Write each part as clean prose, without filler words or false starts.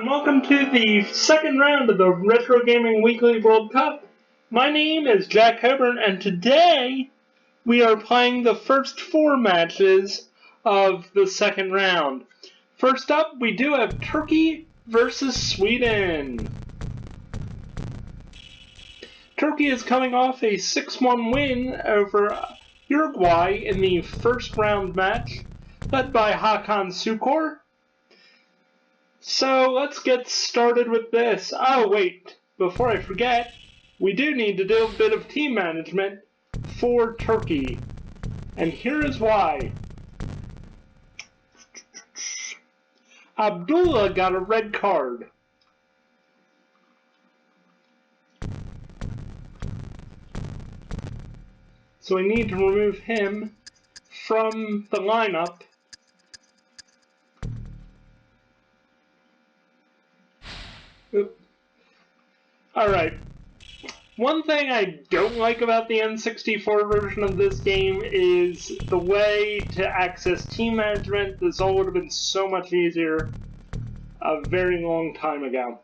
and welcome to the second round of the Retro Gaming Weekly World Cup. My name is Jack Coburn, and today we are playing the first four matches of the second round. First up, we do have Turkey versus Sweden. Turkey is coming off a 6-1 win over Uruguay in the first round match, led by Hakan Şükür. So let's get started with this. Oh wait, before I forget, we do need to do a bit of team management for Turkey. And here is why. Abdullah got a red card. So we need to remove him from the lineup. Alright, one thing I don't like about the N64 version of this game is the way to access team management. This all would have been so much easier a very long time ago.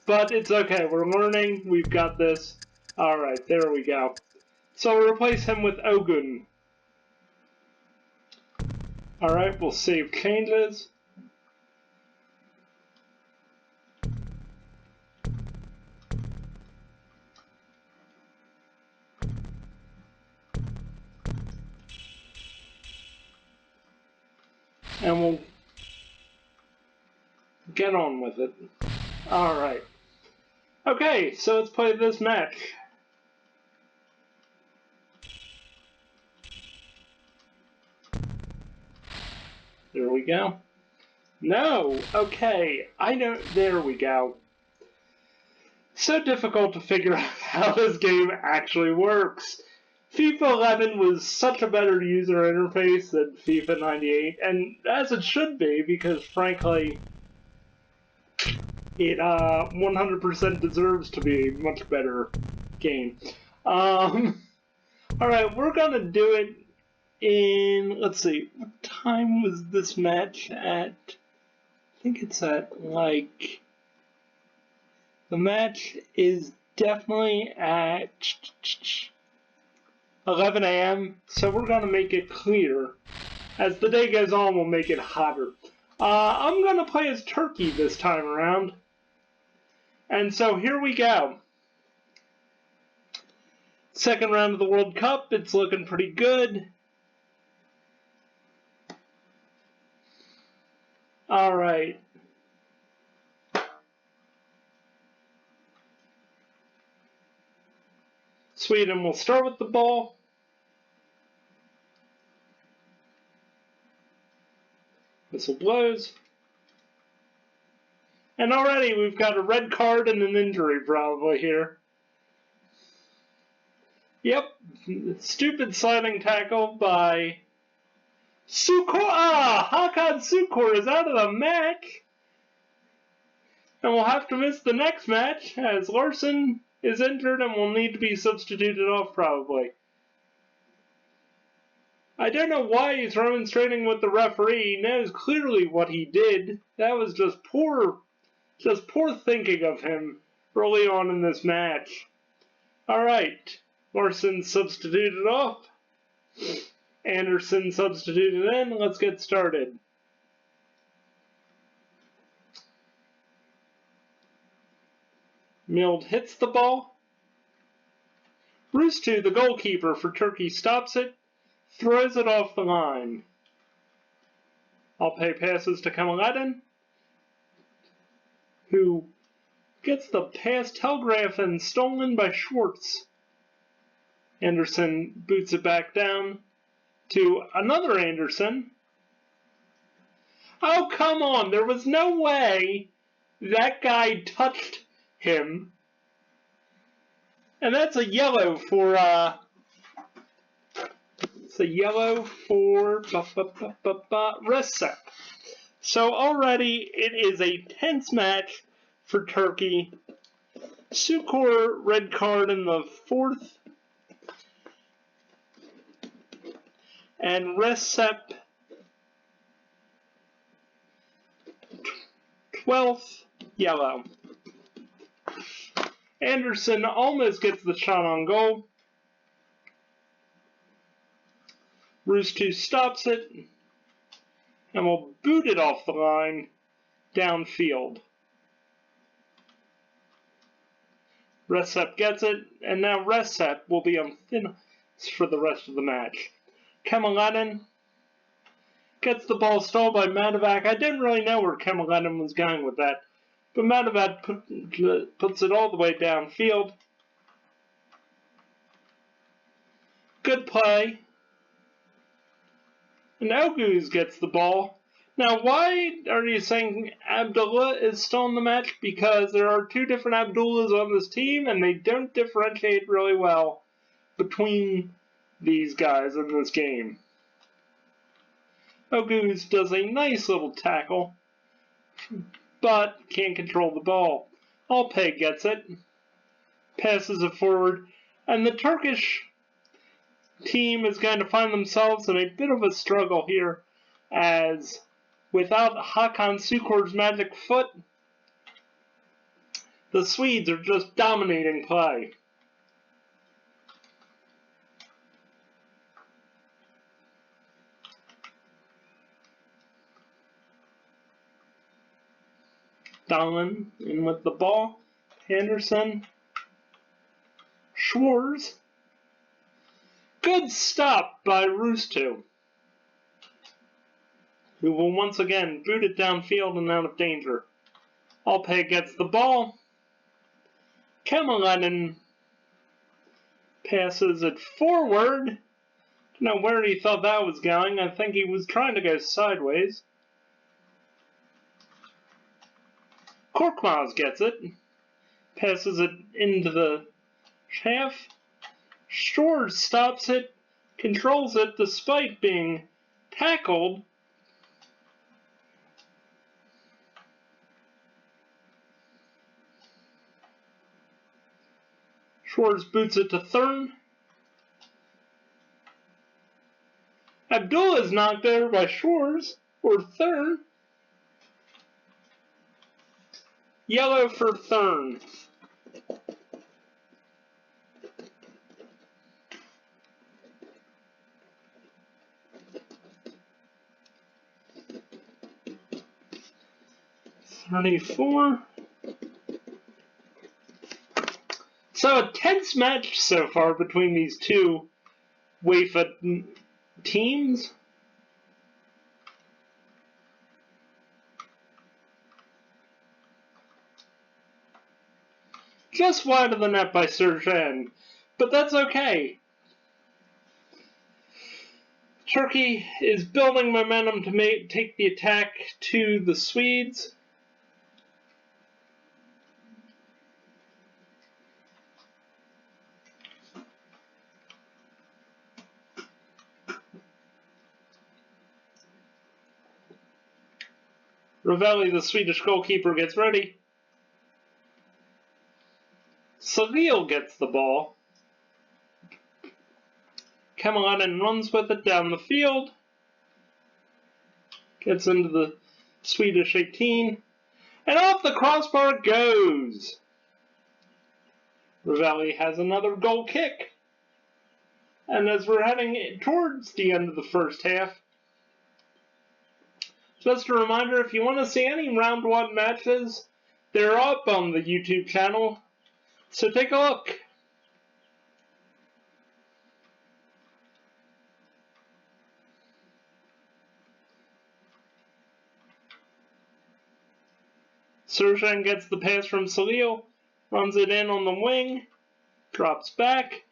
But it's okay, we're learning, we've got this. Alright, there we go. So we'll replace him with Ogun. Alright, we'll save changes. And we'll get on with it. Alright. Okay, so let's play this match. There we go. No! Okay, I know. There we go. So difficult to figure out how this game actually works. FIFA 11 was such a better user interface than FIFA 98, and as it should be, because frankly, it 100% deserves to be a much better game. Alright, we're gonna do it in, let's see, what time was this match at? I think it's at, like, the match is definitely at 11 a.m., so we're going to make it clear. As the day goes on, we'll make it hotter. I'm going to play as Turkey this time around. And so here we go. Second round of the World Cup, it's looking pretty good. Alright. Sweden will start with the ball. Whistle blows. And already we've got a red card and an injury probably here. Yep, stupid sliding tackle by Şükür. Hakan Şükür is out of the match. And we'll have to miss the next match as Larson is injured and will need to be substituted off probably. I don't know why he's remonstrating with the referee. He knows clearly what he did. That was just poor thinking of him early on in this match. Alright, Larson substituted off. Anderson substituted in. Let's get started. Mild hits the ball. Rüstü, the goalkeeper for Turkey, stops it, throws it off the line. Alpay passes to Kamaladin, who gets the pass telegraphed and stolen by Schwartz. Anderson boots it back down to another Anderson. Oh, come on, there was no way that guy touched him. And that's a yellow for Recep. So already it is a tense match for Turkey. Şükür red card in the 4th. And Recep 12th, yellow. Anderson almost gets the shot on goal. Roos 2 stops it and will boot it off the line downfield. Recep gets it, and now Recep will be on thin ice for the rest of the match. Kemalainen gets the ball stalled by Madovac. I didn't really know where Kemalainen was going with that, but Madovac puts it all the way downfield. Good play. And Oguz gets the ball. Now, why are you saying Abdullah is still in the match? Because there are two different Abdullahs on this team, and they don't differentiate really well between these guys in this game. Oguz does a nice little tackle, but can't control the ball. Alpay gets it, passes it forward, and the Turkish team is going to find themselves in a bit of a struggle here, as without Hakan Sukor's magic foot, the Swedes are just dominating play. Dahlin in with the ball. Henderson. Schwarz. Good stop by Roos 2, who will once again boot it downfield and out of danger. Alpay gets the ball. Kemalainen passes it forward. Don't know where he thought that was going. I think he was trying to go sideways. Korkmaz gets it. Passes it into the half. Schwarz stops it, controls it despite being tackled. Schwarz boots it to Thurn. Abdullah is knocked over by Schwarz, or Thurn. Yellow for Thurn. $34. So a tense match so far between these two UEFA teams. Just wide of the net by Serjan, but that's okay. Turkey is building momentum to take the attack to the Swedes. Ravelli, the Swedish goalkeeper, gets ready. Salil gets the ball. Kemalainen runs with it down the field. Gets into the Swedish 18. And off the crossbar it goes. Ravelli has another goal kick. And as we're heading towards the end of the first half, just a reminder, if you want to see any round one matches, they're up on the YouTube channel, so take a look. Serjan gets the pass from Salil, runs it in on the wing, drops back,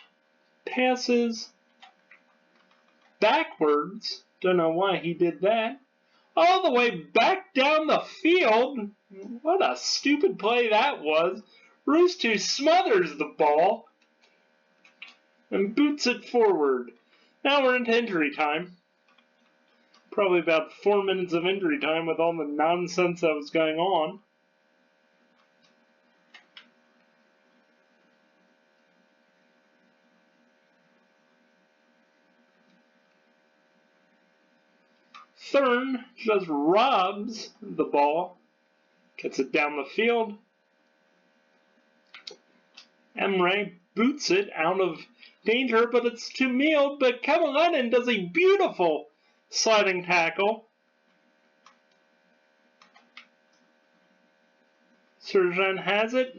passes backwards, don't know why he did that, all the way back down the field. What a stupid play that was. Roos 2 smothers the ball and boots it forward. Now we're into injury time. Probably about 4 minutes of injury time with all the nonsense that was going on. Thurn just robs the ball. Gets it down the field. Emre boots it out of danger, but it's to Miel. But Kamalainen does a beautiful sliding tackle. Serjan has it.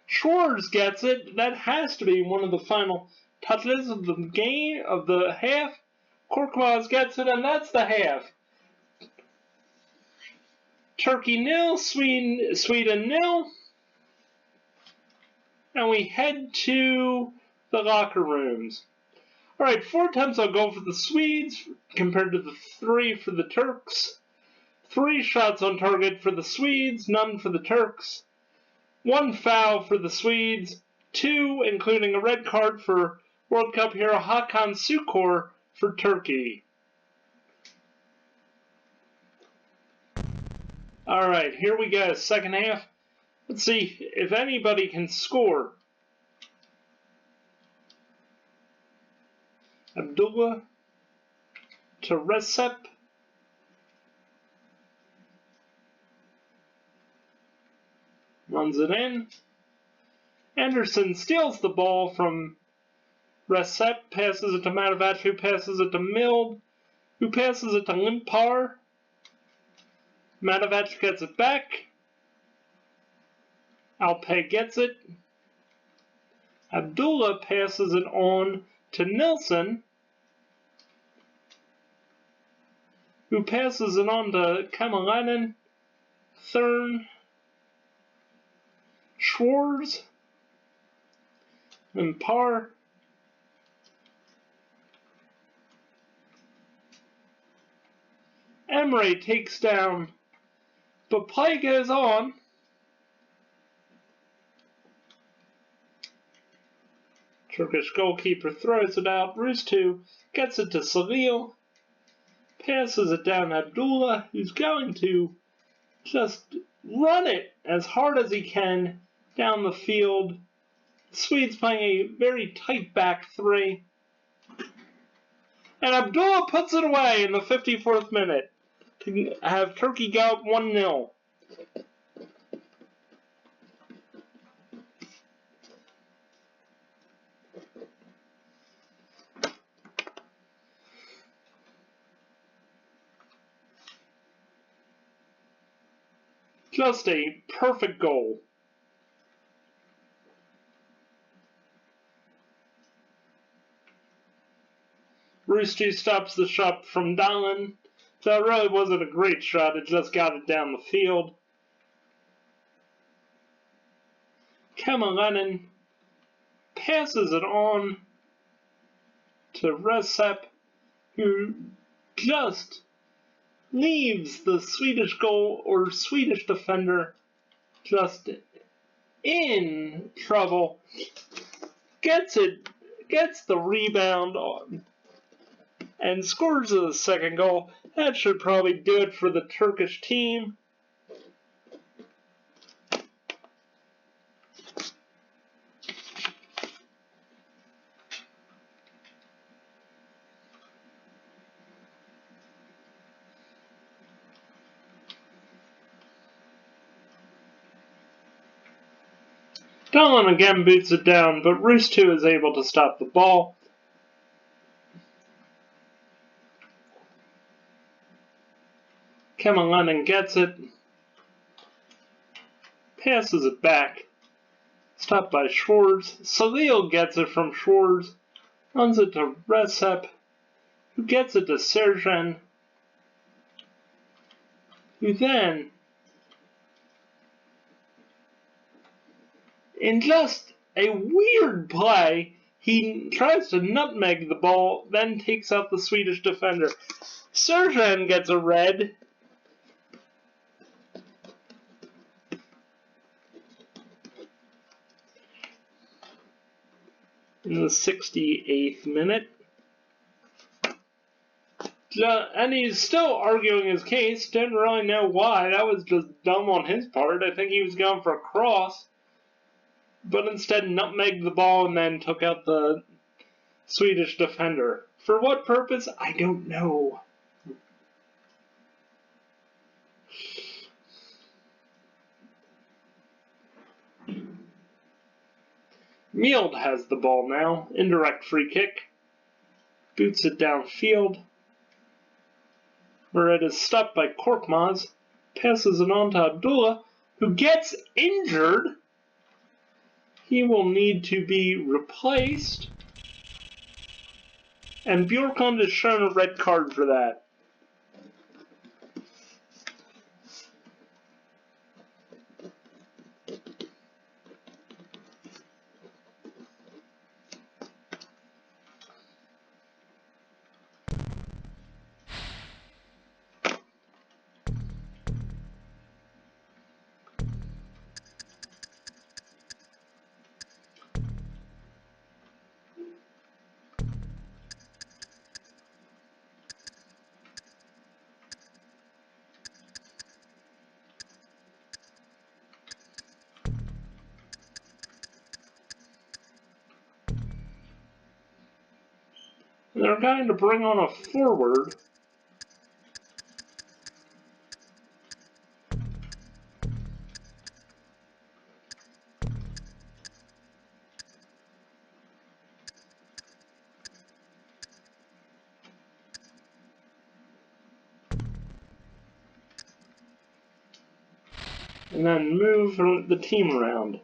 Schwartz gets it. That has to be one of the final touches of the game, of the half. Korkmaz gets it, and that's the half. Turkey 0, Sweden 0. And we head to the locker rooms. Alright, 4 attempts on goal for the Swedes compared to the 3 for the Turks. 3 shots on target for the Swedes, none for the Turks. 1 foul for the Swedes, 2 including a red card for World Cup hero Hakan Şükür for Turkey. Alright, here we go, second half. Let's see if anybody can score. Abdullah to Recep. Runs it in. Anderson steals the ball from Recep, passes it to Matovac, who passes it to Mild, who passes it to Limpar. Matovac gets it back. Alpay gets it. Abdullah passes it on to Nilsson, who passes it on to Kamalainen, Thurn, Schwartz, and Parr. Emre takes down, but play goes on. Turkish goalkeeper throws it out. Rustu gets it to Salil. Passes it down Abdullah, who's going to just run it as hard as he can down the field. The Swedes playing a very tight back 3. And Abdullah puts it away in the 54th minute to have Turkey go up 1-0. Just a perfect goal. Rustu stops the shot from Dallin. That really wasn't a great shot, it just got it down the field. Kamalainen passes it on to Recep, who just leaves the Swedish goal or Swedish defender just in trouble. Gets the rebound on, and scores the second goal. That should probably do it for the Turkish team. Dallin again boots it down, but Rustu is able to stop the ball. Kamalainen gets it, passes it back, stopped by Schwartz. Salil gets it from Schwartz, runs it to Recep, who gets it to Serjan, who then, in just a weird play, he tries to nutmeg the ball, then takes out the Swedish defender. Serjan gets a red. In the 68th minute. And he's still arguing his case. Didn't really know why. That was just dumb on his part. I think he was going for a cross. But instead nutmegged the ball and then took out the Swedish defender. For what purpose? I don't know. Mield has the ball now. Indirect free kick. Boots it downfield, where it is stopped by Korkmaz. Passes it on to Abdullah, who gets injured. He will need to be replaced. And Bjorkund is shown a red card for that. They're going to bring on a forward. And then move the team around.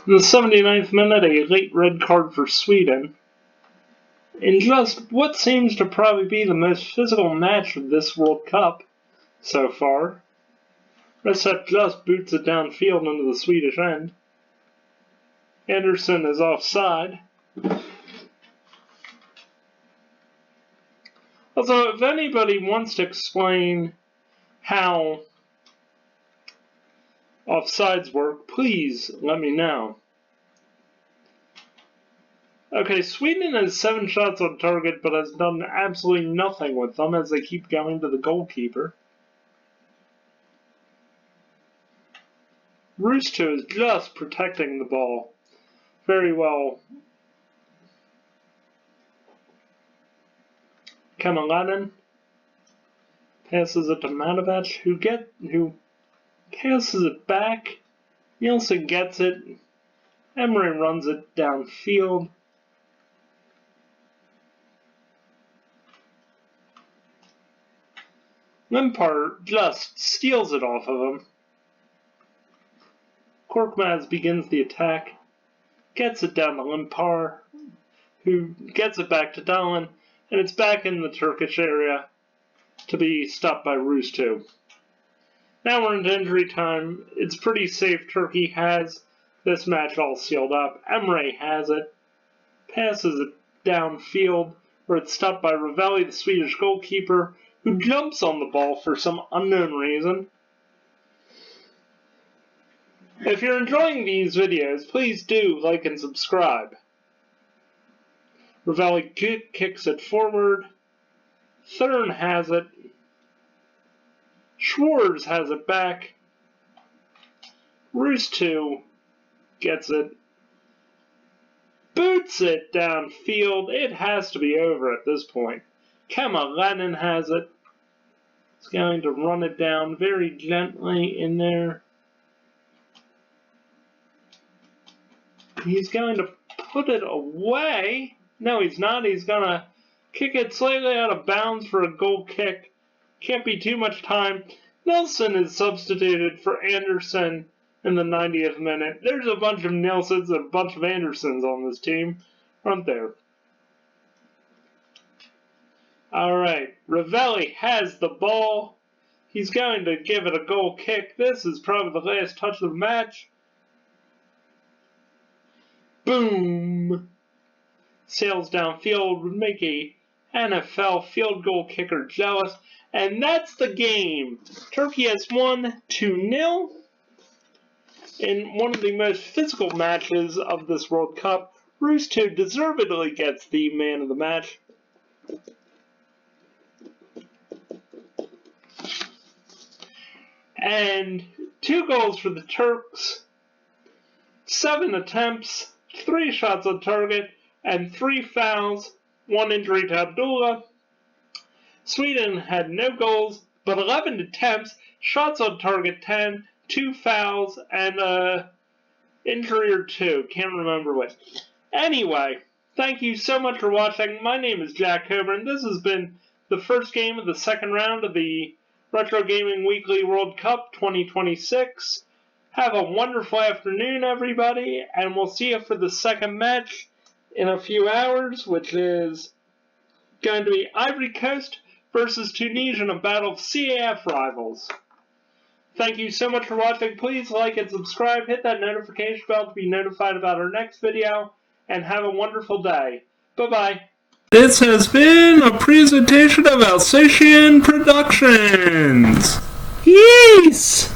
In the 79th minute, a late red card for Sweden. In just what seems to probably be the most physical match of this World Cup so far. Recep just boots it downfield into the Swedish end. Anderson is offside. Although, if anybody wants to explain how offsides work, please let me know. Okay, Sweden has 7 shots on target, but has done absolutely nothing with them as they keep going to the goalkeeper. Rusto is just protecting the ball very well. Kamalanen passes it to Matovac, who passes it back. Nielsen gets it. Emery runs it downfield. Limpar just steals it off of him. Korkmaz begins the attack, gets it down to Limpar, who gets it back to Dahlin, and it's back in the Turkish area to be stopped by Rusto. Now we're into injury time. It's pretty safe. Turkey has this match all sealed up. Emre has it, passes it downfield, where it's stopped by Ravelli, the Swedish goalkeeper, who jumps on the ball for some unknown reason. If you're enjoying these videos, please do like and subscribe. Ravelli kicks it forward. Thurn has it. Schwarz has it back. Rusto gets it. Boots it downfield. It has to be over at this point. Kamalanen has it. He's going to run it down very gently in there. He's going to put it away. No, he's not. He's going to kick it slightly out of bounds for a goal kick. Can't be too much time. Nelson is substituted for Anderson in the 90th minute. There's a bunch of Nelsons and a bunch of Andersons on this team, aren't there? Alright, Ravelli has the ball. He's going to give it a goal kick. This is probably the last touch of the match. Boom! Sails downfield would make a NFL field goal kicker jealous. And that's the game. Turkey has won 2-0 in one of the most physical matches of this World Cup. Rusto deservedly gets the man of the match. And 2 goals for the Turks. 7 attempts, 3 shots on target, and 3 fouls, 1 injury to Abdullah. Sweden had no goals, but 11 attempts, shots on target 10, 2 fouls, and an injury or 2. Can't remember which. Anyway, thank you so much for watching. My name is Jack Coburn. This has been the first game of the second round of the Retro Gaming Weekly World Cup 2026. Have a wonderful afternoon, everybody, and we'll see you for the second match in a few hours, which is going to be Ivory Coast versus Tunisia in a battle of CAF rivals. Thank you so much for watching. Please like and subscribe. Hit that notification bell to be notified about our next video, and have a wonderful day. Bye-bye. This has been a presentation of Alsatian Productions. Yes!